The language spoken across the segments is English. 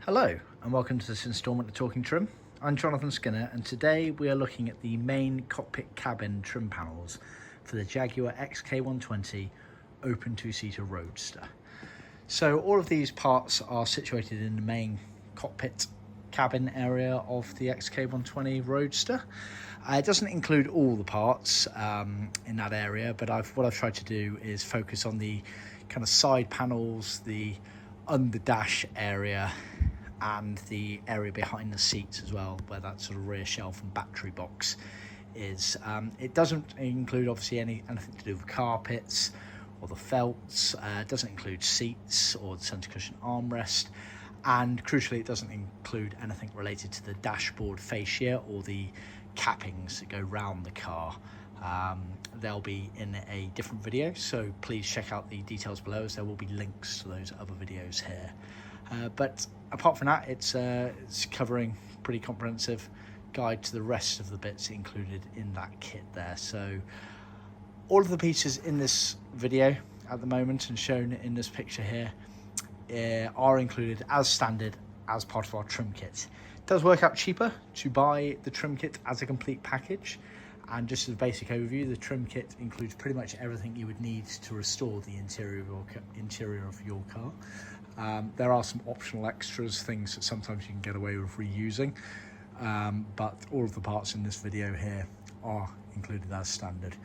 Hello and welcome to this instalment of Talking Trim. I'm Jonathan Skinner and today we are looking at the main cockpit cabin trim panels for the Jaguar XK120 open two-seater Roadster. So all of these parts are situated in the main cockpit cabin area of the XK120 Roadster. It doesn't include all the parts in that area, but what I've tried to do is focus on the kind of side panels, the Underdash area and the area behind the seats as well, where that sort of rear shelf and battery box is. It doesn't include obviously anything to do with carpets or the felts. It doesn't include seats or the centre cushion armrest, and crucially it doesn't include anything related to the dashboard fascia or the cappings that go round the car. They'll be in a different video, so please check out the details below, as there will be links to those other videos here. But apart from that, it's covering pretty comprehensive guide to the rest of the bits included in that kit there. So all of the pieces in this video at the moment and shown in this picture here are included as standard as part of our trim kit. It does work out cheaper to buy the trim kit as a complete package. And just as a basic overview, the trim kit includes pretty much everything you would need to restore the interior of your car. There are some optional extras, things that sometimes you can get away with reusing, but all of the parts in this video here are included as standard.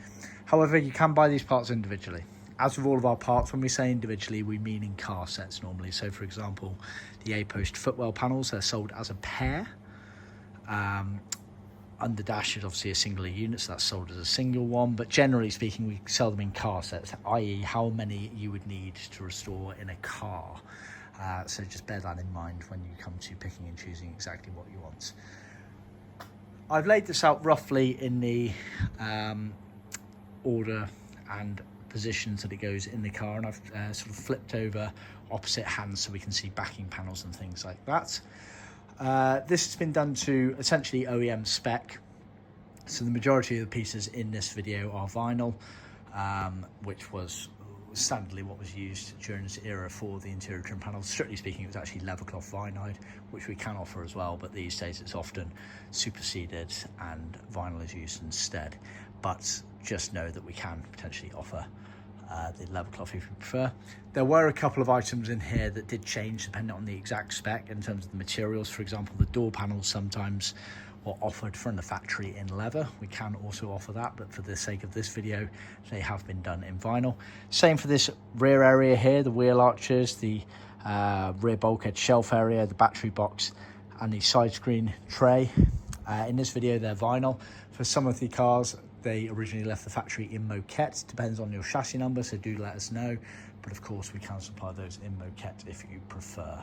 However, you can buy these parts individually. As with all of our parts, when we say individually, we mean in car sets normally. So for example, the A Post Footwell panels, they're sold as a pair. Underdash is obviously a singular unit, so that's sold as a single one, but generally speaking we sell them in car sets, i.e. how many you would need to restore in a car. So just bear that in mind when you come to picking and choosing exactly what you want. I've laid this out roughly in the order and positions that it goes in the car, and I've sort of flipped over opposite hands so we can see backing panels and things like that. This has been done to essentially OEM spec, so the majority of the pieces in this video are vinyl, which was standardly what was used during this era for the interior trim panels. Strictly speaking, it was actually leather cloth vinyl, which we can offer as well, but these days it's often superseded and vinyl is used instead. But just know that we can potentially offer the leather cloth if you prefer. There were a couple of items in here that did change depending on the exact spec in terms of the materials. For example, the door panels sometimes were offered from the factory in leather. We can also offer that, but for the sake of this video, they have been done in vinyl. Same for this rear area here, the wheel arches, the rear bulkhead shelf area, the battery box, and the side screen tray. In this video, they're vinyl. For some of the cars, they originally left the factory in moquette. Depends on your chassis number, so do let us know. But of course, we can supply those in moquette if you prefer.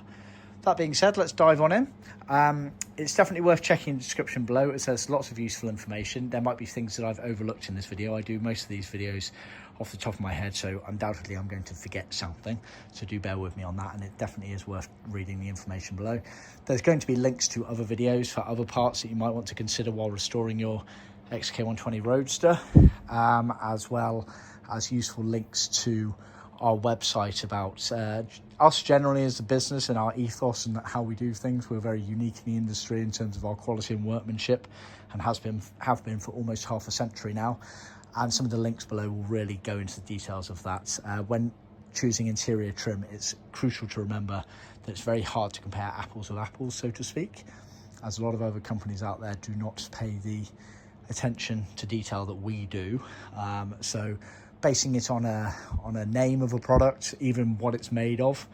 That being said, let's dive on in. It's definitely worth checking the description below, as there's lots of useful information. There might be things that I've overlooked in this video. I do most of these videos off the top of my head, so undoubtedly I'm going to forget something. So do bear with me on that, and it definitely is worth reading the information below. There's going to be links to other videos for other parts that you might want to consider while restoring your XK120 Roadster, as well as useful links to our website about us generally as a business and our ethos and how we do things. We're very unique in the industry in terms of our quality and workmanship, and have been for almost half a century now. And some of the links below will really go into the details of that. When choosing interior trim, it's crucial to remember that it's very hard to compare apples with apples, so to speak, as a lot of other companies out there do not pay the attention to detail that we do. So basing it on a name of a product, even what it's made of,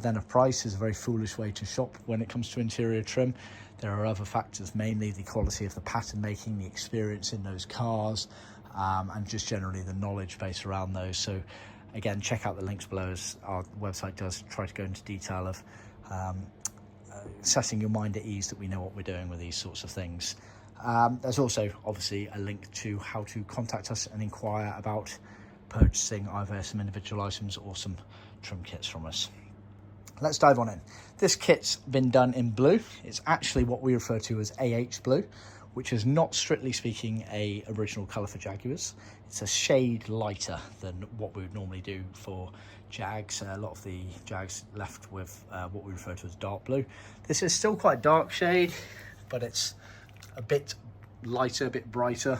then a price, is a very foolish way to shop when it comes to interior trim. There are other factors, mainly the quality of the pattern making, the experience in those cars, and just generally the knowledge base around those. So again, check out the links below, as our website does try to go into detail of setting your mind at ease that we know what we're doing with these sorts of things. There's also obviously a link to how to contact us and inquire about purchasing either some individual items or some trim kits from us. Let's dive on in. This kit's been done in blue. It's actually what we refer to as AH blue, which is not strictly speaking a original colour for Jaguars. It's a shade lighter than what we would normally do for Jags. A lot of the Jags left with what we refer to as dark blue. This is still quite a dark shade, but it's a bit lighter, a bit brighter.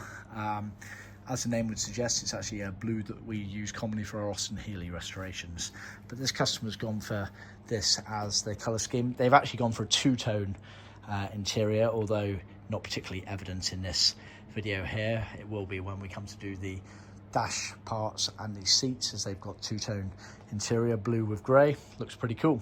As the name would suggest, it's actually a blue that we use commonly for our Austin Healey restorations. But this customer's gone for this as their colour scheme. They've actually gone for a two-tone interior, although not particularly evident in this video here. It will be when we come to do the dash parts and the seats, as they've got two-tone interior, blue with grey. Looks pretty cool.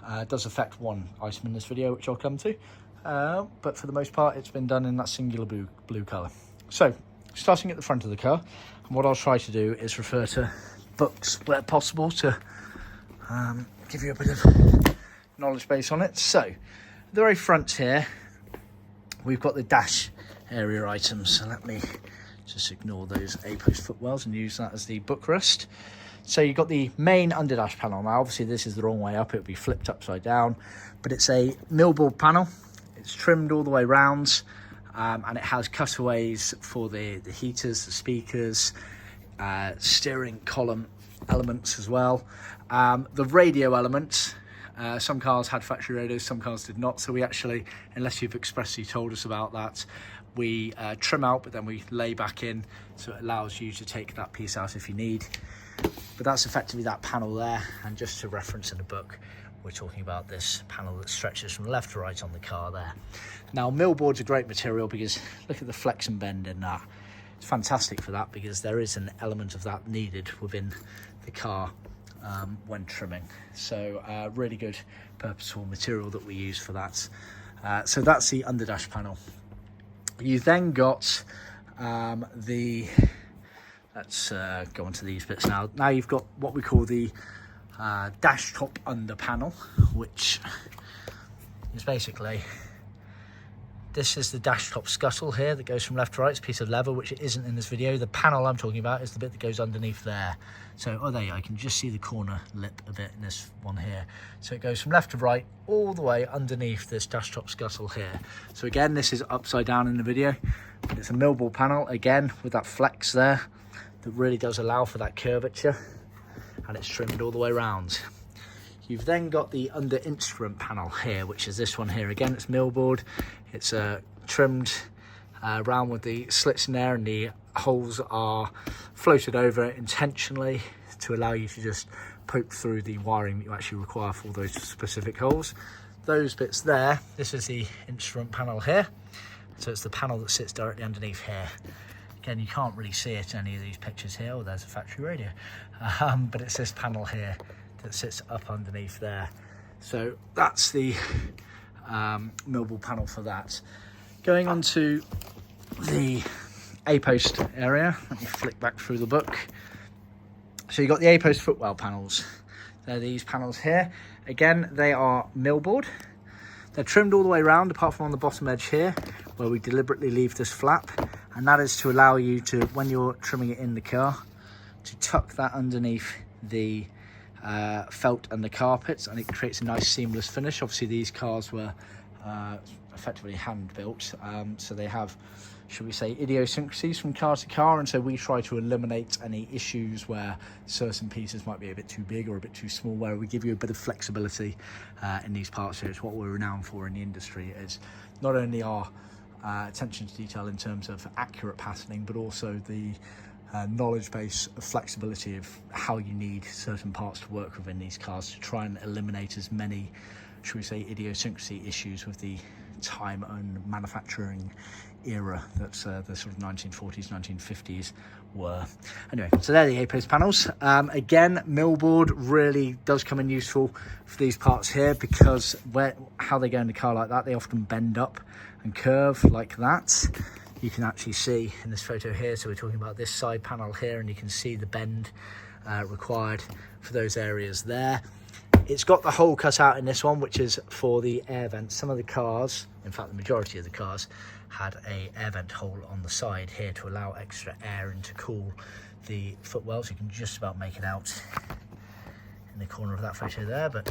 It does affect one item in this video, which I'll come to. But for the most part, it's been done in that singular blue colour. So, starting at the front of the car, and what I'll try to do is refer to books where possible to give you a bit of knowledge base on it. So, at the very front here, we've got the dash area items. So let me just ignore those A Post footwells and use that as the bookrest. So you've got the main underdash panel. Now, obviously, this is the wrong way up. It would be flipped upside down, but it's a millboard panel. It's trimmed all the way round. And it has cutaways for the heaters, the speakers, steering column elements as well. The radio elements, some cars had factory radios, some cars did not. So we actually, unless you've expressly told us about that, we trim out, but then we lay back in. So it allows you to take that piece out if you need. But that's effectively that panel there. And just to reference in the book, we're talking about this panel that stretches from left to right on the car there. Now, millboard's a great material because look at the flex and bend in that. It's fantastic for that because there is an element of that needed within the car when trimming. So really good purposeful material that we use for that. So that's the underdash panel. You've then got let's go on to these bits now. Now you've got what we call the dash top under panel, which is basically, this is the dash top scuttle here that goes from left to right. It's a piece of leather, which it isn't in this video. The panel I'm talking about is the bit that goes underneath there. So, oh, there you go. I can just see the corner lip a bit in this one here. So it goes from left to right all the way underneath this dash top scuttle here. So again, this is upside down in the video, but it's a millboard panel, again, with that flex there that really does allow for that curvature. And it's trimmed all the way around. You've then got the under instrument panel here, which is this one here. Again, it's millboard. It's trimmed round with the slits in there, and the holes are floated over intentionally to allow you to just poke through the wiring that you actually require for those specific holes. Those bits there, this is the instrument panel here. So it's the panel that sits directly underneath here. Again, you can't really see it in any of these pictures here. Oh, there's a factory radio. But it's this panel here that sits up underneath there. So that's the millboard panel for that. Going on to the A Post area. Let me flick back through the book. So you've got the A Post footwell panels. They're these panels here. Again, they are millboard. They're trimmed all the way around, apart from on the bottom edge here, where we deliberately leave this flap. And that is to allow you to, when you're trimming it in the car, to tuck that underneath the felt and the carpets, and it creates a nice seamless finish. Obviously, these cars were effectively hand built, so they have, should we say, idiosyncrasies from car to car, and so we try to eliminate any issues where certain pieces might be a bit too big or a bit too small, where we give you a bit of flexibility in these parts here. It's what we're renowned for in the industry, is not only our attention to detail in terms of accurate patterning, but also the knowledge base of flexibility of how you need certain parts to work within these cars to try and eliminate as many, should we say, idiosyncrasy issues with the time and manufacturing era that's the sort of 1940s, 1950s were. Anyway, so they're the A Post panels. Again, millboard really does come in useful for these parts here, because how they go in the car like that, they often bend up and curve like that. You can actually see in this photo here, so we're talking about this side panel here, and you can see the bend required for those areas there. It's got the hole cut out in this one, which is for the air vents. Some of the cars, in fact the majority of the cars, had a air vent hole on the side here to allow extra air in to cool the footwells. You can just about make it out in the corner of that photo there, but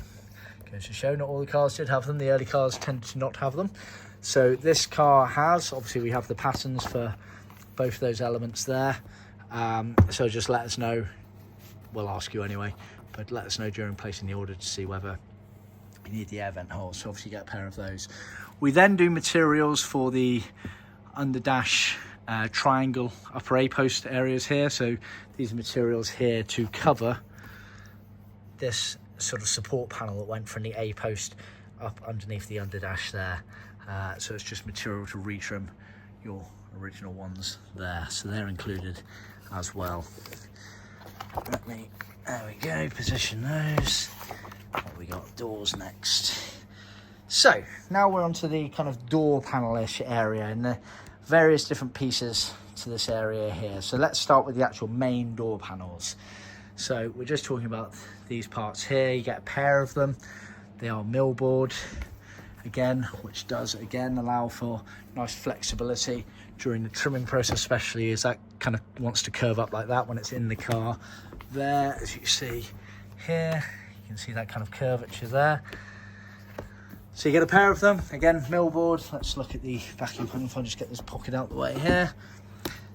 Goes to show not all the cars did have them. The early cars tended to not have them. So this car has, obviously we have the patterns for both of those elements there. So just let us know, we'll ask you anyway, but let us know during placing the order to see whether you need the air vent holes. So obviously you get a pair of those. We then do materials for the Underdash triangle upper A post areas here. So these materials here to cover this sort of support panel that went from the A post up underneath the Underdash there. So it's just material to retrim your original ones there. So they're included as well. There we go, position those. What we got, doors next. So now we're onto the kind of door panel-ish area and the various different pieces to this area here. So let's start with the actual main door panels. So we're just talking about these parts here. You get a pair of them. They are millboard again, which does again allow for nice flexibility during the trimming process, especially as that kind of wants to curve up like that when it's in the car. There, as you see here, you can see that kind of curvature there. So you get a pair of them, again, millboard. Let's look at the vacuum panel. If I just get this pocket out the way here.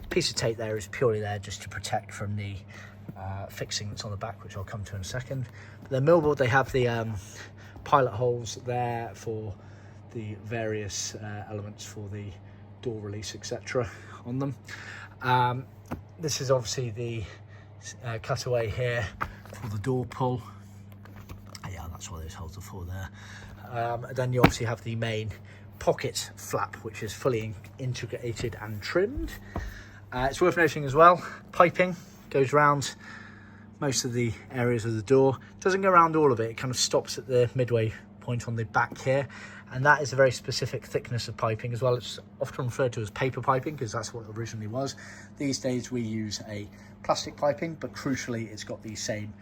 Piece of tape there is purely there just to protect from the fixing that's on the back, which I'll come to in a second. But the millboard, they have the pilot holes there for the various elements for the door release, etc. on them. This is obviously the cutaway here for the door pull. Yeah, that's what those holes are for there. Then you obviously have the main pocket flap, which is fully integrated and trimmed. It's worth noting as well, piping goes around most of the areas of the door. It doesn't go around all of it, it kind of stops at the midway point on the back here, and that is a very specific thickness of piping as well. It's often referred to as paper piping because that's what it originally was. These days we use a plastic piping, but crucially it's got the same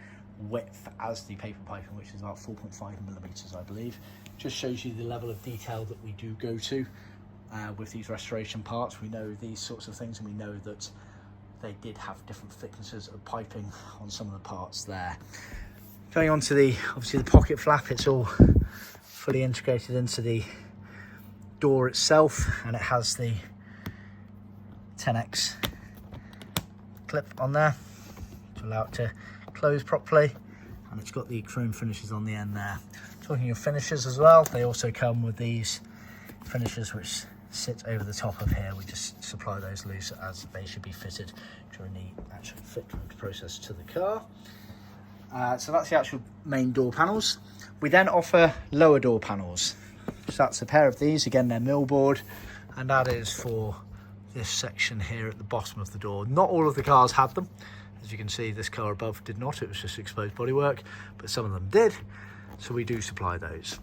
width as the paper piping, which is about 4.5 millimeters, I believe. Just shows you the level of detail that we do go to with these restoration parts. We know these sorts of things, and we know that they did have different thicknesses of piping on some of the parts there. Going on to the, obviously the pocket flap, it's all fully integrated into the door itself, and it has the 10x clip on there to allow it to close properly, and it's got the chrome finishes on the end there. Talking of finishes as well, they also come with these finishes which sit over the top of here. We just supply those loose as they should be fitted during the actual fitment process to the car. So that's the actual main door panels. We then offer lower door panels. So that's a pair of these, again they're millboard, and that is for this section here at the bottom of the door. Not all of the cars had them. As you can see, this car above did not, it was just exposed bodywork, but some of them did, so we do supply those.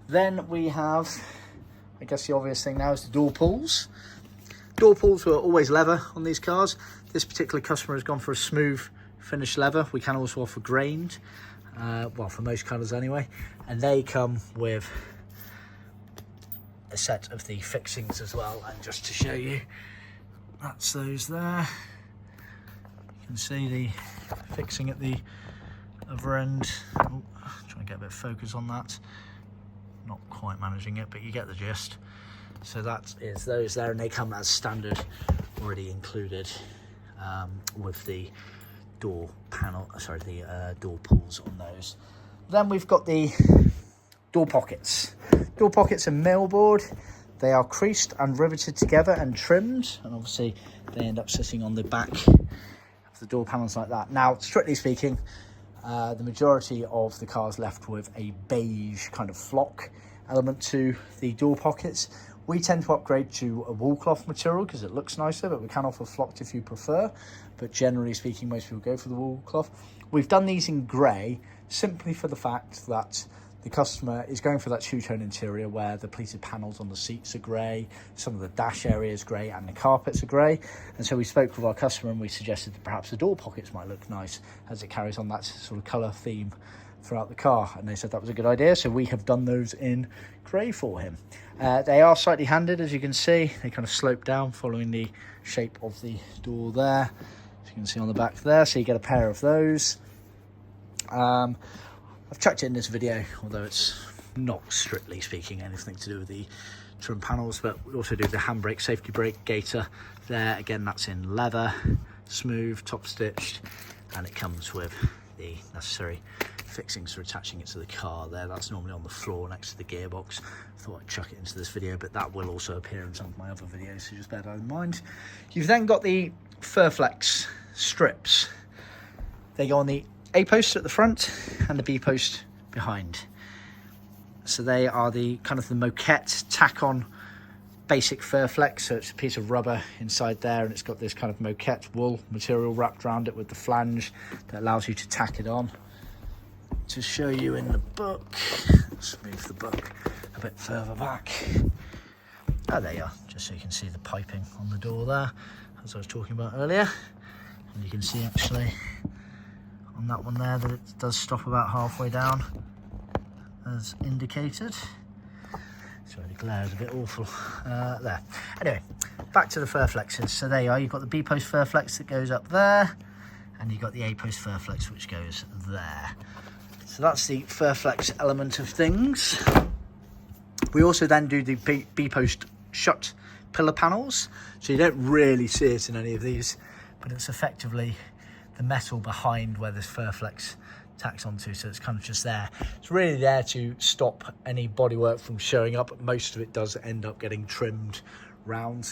Then we have, I guess the obvious thing now is the door pulls. Door pulls were always leather on these cars. This particular customer has gone for a smooth finish leather. We can also offer grained, well, for most colours anyway, and they come with a set of the fixings as well. And just to show you, that's those there. You can see the fixing at the other end. Oh, trying to get a bit of focus on that. Not quite managing it, but you get the gist. So that is those there, and they come as standard, already included with the door panel, sorry, the door pulls on those. Then we've got the door pockets. Door pockets are millboard. They are creased and riveted together and trimmed, and obviously they end up sitting on the back of the door panels like that. Now, strictly speaking, the majority of the cars left with a beige kind of flock element to the door pockets. We tend to upgrade to a wool cloth material because it looks nicer, but we can offer flocked if you prefer. But generally speaking, most people go for the wool cloth. We've done these in grey simply for the fact that the customer is going for that two-tone interior where the pleated panels on the seats are grey, some of the dash area is grey, and the carpets are grey. And so we spoke with our customer and we suggested that perhaps the door pockets might look nice as it carries on that sort of colour theme throughout the car, and they said that was a good idea, so we have done those in grey for him. They are slightly handed, as you can see. They kind of slope down following the shape of the door there, as you can see on the back there, so you get a pair of those. I've chucked it in this video, although it's not strictly speaking anything to do with the trim panels, but we also do the handbrake, safety brake, gaiter there. Again, that's in leather, smooth, top stitched, and it comes with the necessary fixings for attaching it to the car there. That's normally on the floor next to the gearbox. I thought I'd chuck it into this video, but that will also appear in some of my other videos, so just bear that in mind. You've then got the Furflex strips. They go on the A post at the front and the B post behind. So they are the kind of the moquette tack-on basic Furflex. So it's a piece of rubber inside there, and it's got this kind of moquette wool material wrapped around it with the flange that allows you to tack it on. To show you in the book, let's move the book a bit further back. Oh, there you are, just so you can see the piping on the door there, as I was talking about earlier. And you can see actually on that one there that it does stop about halfway down as indicated. Sorry, the glare is a bit awful there. Anyway, back to the Furflexes. So there you are, you've got the B post Furflex that goes up there, and you've got the A post Furflex which goes there. So that's the Furflex element of things. We also then do the B post shut pillar panels. So you don't really see it in any of these, but it's effectively the metal behind where this Furflex tacks onto, so it's kind of just there. It's really there to stop any bodywork from showing up. Most of it does end up getting trimmed round,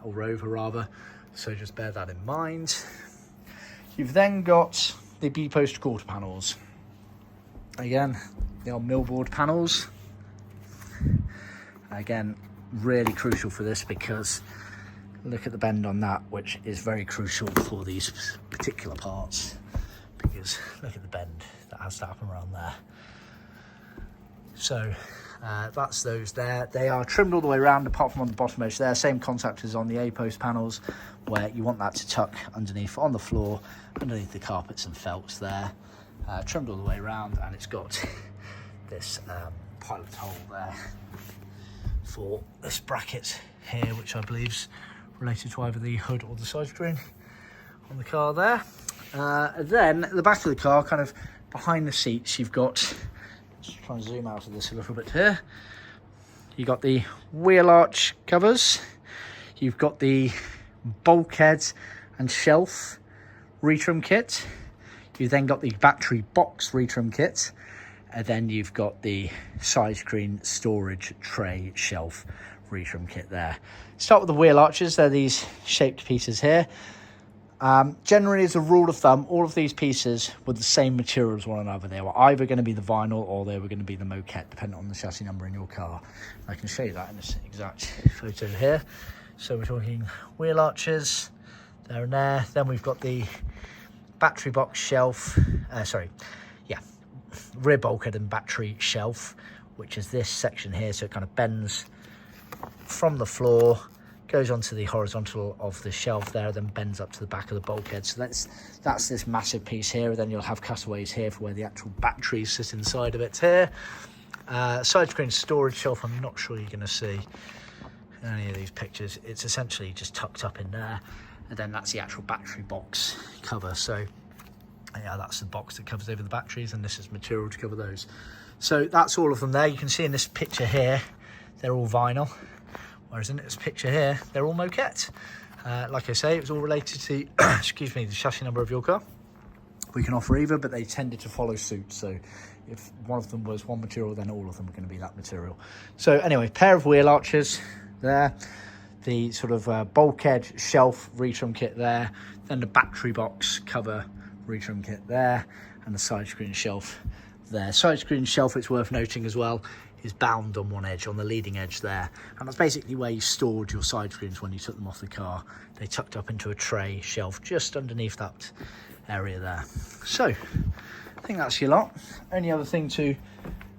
or over rather, so just bear that in mind. You've then got the B post quarter panels. Again, they are millboard panels. Again, really crucial for this because look at the bend on that, which is very crucial for these particular parts, because look at the bend that has to happen around there. So that's those there. They are trimmed all the way around apart from on the bottom edge there. Same concept as on the A post panels, where you want that to tuck underneath on the floor, underneath the carpets and felts there. Trimmed all the way around, and it's got this pilot hole there for this bracket here, which I believe is related to either the hood or the side screen on the car there. Then at the back of the car, kind of behind the seats, you've got, just try and zoom out of this a little bit here, you've got the Wheelarch covers, you've got the bulkhead and shelf retrim kit, you've then got the battery box retrim kit, and then you've got the side screen storage tray shelf retrim kit there. Start with the Wheelarches. They're these shaped pieces here. Generally, as a rule of thumb, all of these pieces were the same material as one another. They were either going to be the vinyl or they were going to be the moquette, depending on the chassis number in your car. I can show you that in this exact photo here. So we're talking Wheelarches there and there. Then we've got the battery box shelf, rear bulkhead and battery shelf, which is this section here. So it kind of bends from the floor, goes onto the horizontal of the shelf there, then bends up to the back of the bulkhead. So that's this massive piece here. Then you'll have cutaways here for where the actual batteries sit inside of it here. Side screen storage shelf, I'm not sure you're going to see in any of these pictures. It's essentially just tucked up in there, and then that's the actual battery box cover. So yeah, that's the box that covers over the batteries, and this is material to cover those. So that's all of them there. You can see in this picture here, they're all vinyl, whereas in this picture here, they're all moquette. Like I say, it was all related to, excuse me, the chassis number of your car. We can offer either, but they tended to follow suit. So if one of them was one material, then all of them are going to be that material. So anyway, pair of Wheelarches there, the sort of bulkhead shelf retrim kit there, then the battery box cover retrim kit there, and the side screen shelf there. Side screen shelf, it's worth noting as well, is bound on one edge, on the leading edge there, and that's basically where you stored your side screens when you took them off the car. They tucked up into a tray shelf just underneath that area there. So I think that's your lot. Only other thing to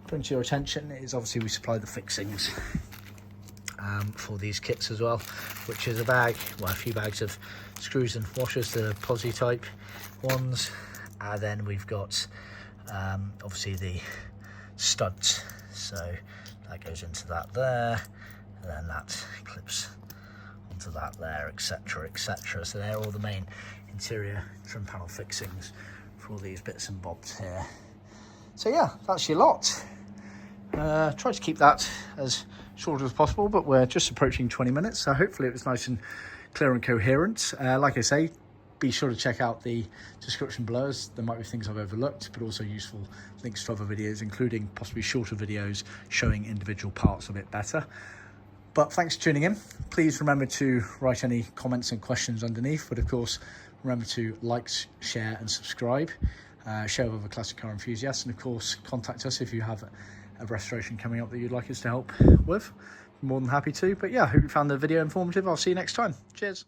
bring to your attention is obviously we supply the fixings for these kits as well, which is a few bags of screws and washers, the posi type ones, and then we've got obviously the studs, so that goes into that there, and then that clips onto that there, etc, etc. So they're all the main interior trim panel fixings for all these bits and bobs here. So yeah, that's your lot. Try to keep that as short as possible, but we're just approaching 20 minutes, so hopefully it was nice and clear and coherent. Like I say, be sure to check out the description below, as there might be things I've overlooked, but also useful links to other videos, including possibly shorter videos showing individual parts of it better. But thanks for tuning in. Please remember to write any comments and questions underneath, but of course remember to like, share and subscribe, share with other classic car enthusiasts, and of course contact us if you have a restoration coming up that you'd like us to help with. More than happy to. But yeah, I hope you found the video informative. I'll see you next time. Cheers.